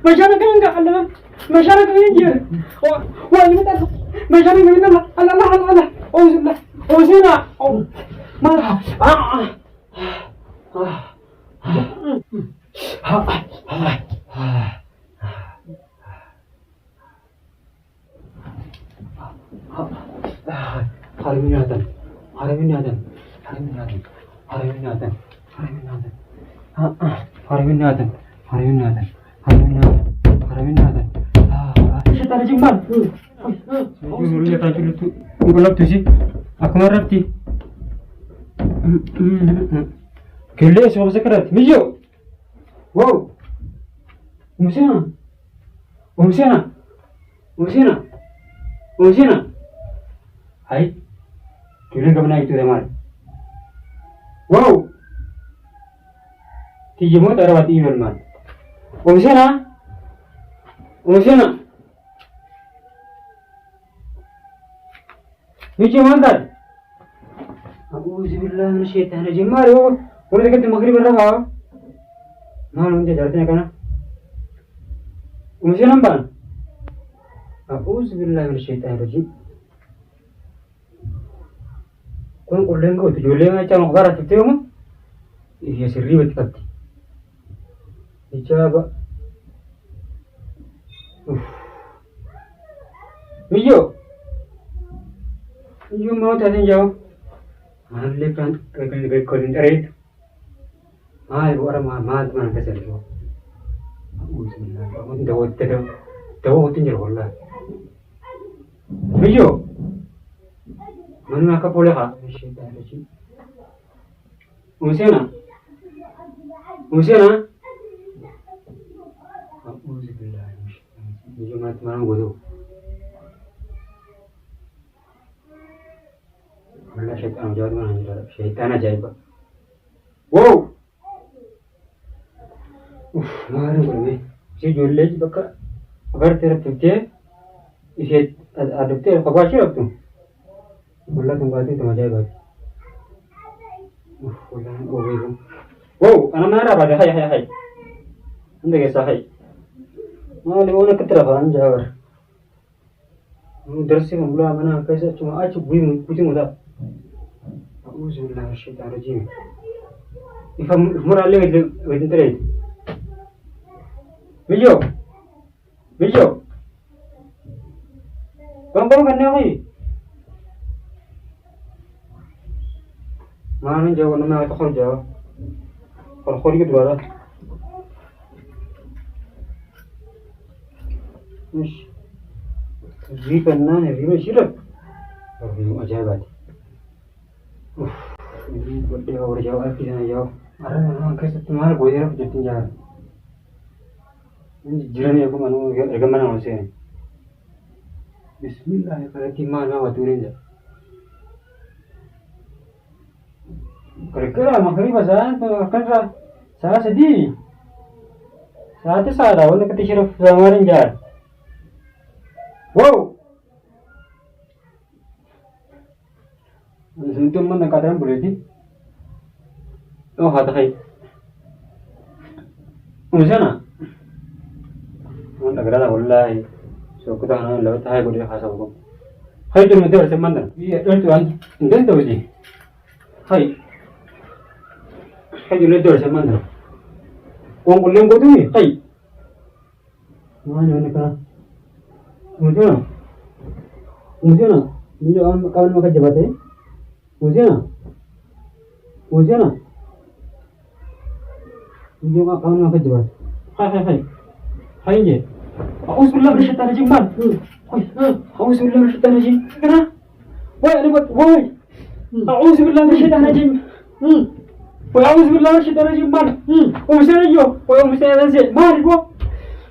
مشانك انك على مشانك يجي وين متى مشانك من الله الله الله الله أعوذ بالله أوزنا ما حرمني هذا حرمني هذا حرمني هذا حرمني هذا حرمني هذا حرمني هذا حرمني هذا حرمني هذا حرمني هذا شيطان جمال يقولون تاجر itu ngulap tuh sih aku marah ti gele semua sekerat mijo wow umusina umusina umusina umusina hai gele nggak pernah itu demar wow tiga mau taruh hati iman man umusina umusina ميجي ماندر أعوذ بالله من الشيطان الرجيم ما هو ولا كنت مغرب الربع ما هو أنت جالسين كنا ومشي نمبر أعوذ بالله من الشيطان الرجيم كون كلهم كو تجولي ما كانوا غارة تتيهم هي سرية بتكتي إجابة ميجو You mau tadi jauh, mana kan kalau internet, ibu orang mana kesel tu, Bismillah, kamu tahu tinggal hola, Bijo, mana nak boleh ha, Musena, Bismillah, Bijo mana bodoh. Allah syaitan jauh mana ni syaitan aja ibu. Wow. Mana boleh? Si jual lagi baka. Agar terap tu isi ada tu apa sih tu? Allah tunggu tu aja ibu. Wow, anak mana apa? Hai. Anda kisah hai. Mana orang keterapa anjawar. Dersi mula mana kisah cuma aja buim muda. أعوذ بالله من الشيطان الرجيم يفهم مر عليه وين تريد بيجو كم كنا هاي ما من جوا نما تخرج جوا خرج كده مش ذي كنا ذي مش شرب ذي أجابات ini buat dia orang jauh lagi sana jauh. Orang kesat mana boleh orang jadi jalan. Ini jalan aku mana, agak mana masih. Bismillah, kalau mana waktu ini je. Kira-kira makhluk bahasa tu kan saya sedih. Saya tu salah, orang kata syaraf samarin jalan. Wow. Sentuh mana kadang boleh di? Oh ada hai. Macam mana kerana wallahi, so kita orang lewat hai boleh khas aku. Hai tu mesti orang mana? Iya, itu an, ini tu je. Hai tu mesti orang mana? Orang boleh kau tu ni, hai. Mana kerana? Macam mana? Ini orang kawan makan jabat eh? Ujian, ini juga kawan nak kerja. Hai je. Aku sudah bersyaitan rajim ban. Aku sudah bersyaitan rajim. Kenapa? Woi, ada buat. Woi. Aku sudah bersyaitan rajim. Woi, aku sudah bersyaitan rajim ban. Oh, mesti ada jo. Woi, mesti ada je. Mari gua.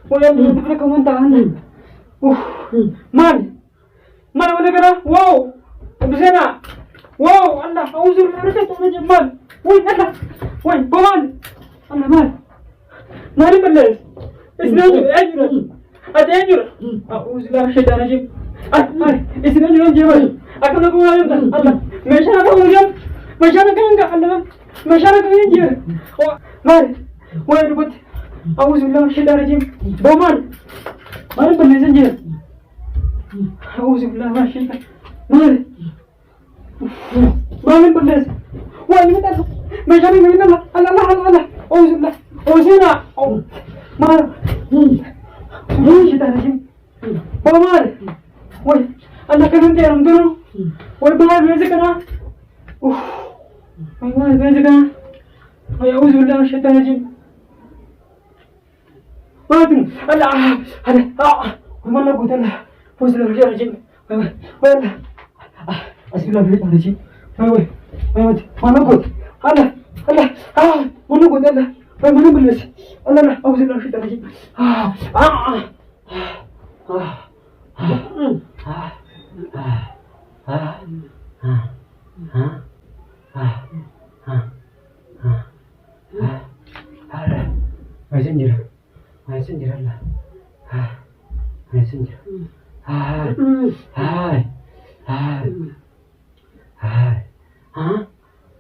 Woi, ada berapa kawan tahan. Mana kena? Wow. Mesti ada. Wow, Allah, أعوذ بالله من الشيطان الرجيم مال، وين الله، وين بمان، الله مال بلش، إسناجر أجر، أعوذ بالله من الشيطان الرجيم، إسناجر أجر، أكون أقول الله، مشان أقول يوم، مشان أقول الله، مشان أقول يجر، مال، وين ربط، أعوذ بالله من الشيطان الرجيم بومان ما نبغى نزنجر أعوذ بالله من الشيطان ما نبغى نز وين متى ما جاني من الله الله أعوذ بالله أوزينا ما الشيطان الرجيم بومان وين أنا كنت أنام دونه وين بومان بيزكنا وين بيزكنا أعوذ بالله من الشيطان الرجيم ما أدري هذا وما نقول الله فوز الله الرجيم وين أسف الله الرجيم وين ما نقول الله ما نقول الله وين ما نقول بس الله أعوذ بالله من الشيطان الرجيم ما يسنجر الله ما يسنجر هاي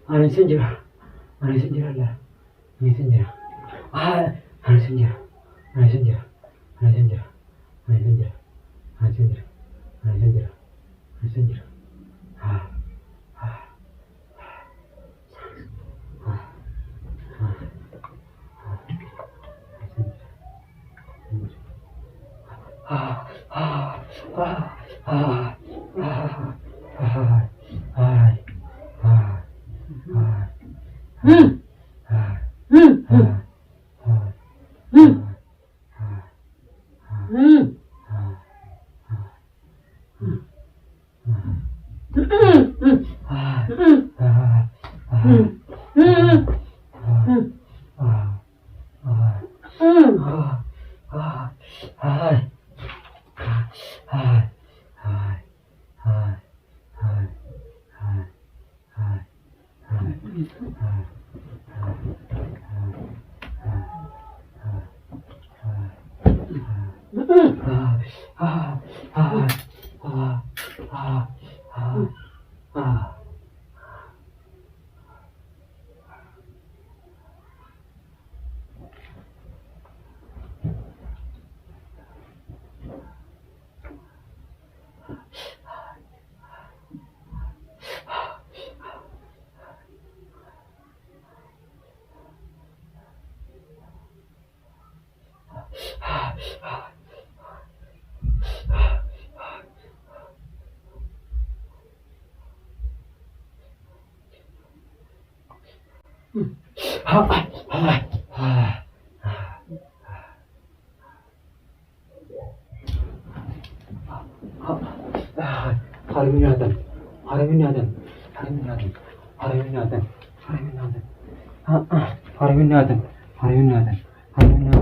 أنا يسنجر الله ما يسنجر أنا يسنجر ما يسنجر ما يسنجر ما يسنجر ما يسنجر ما يسنجر ما يسنجر حرمنا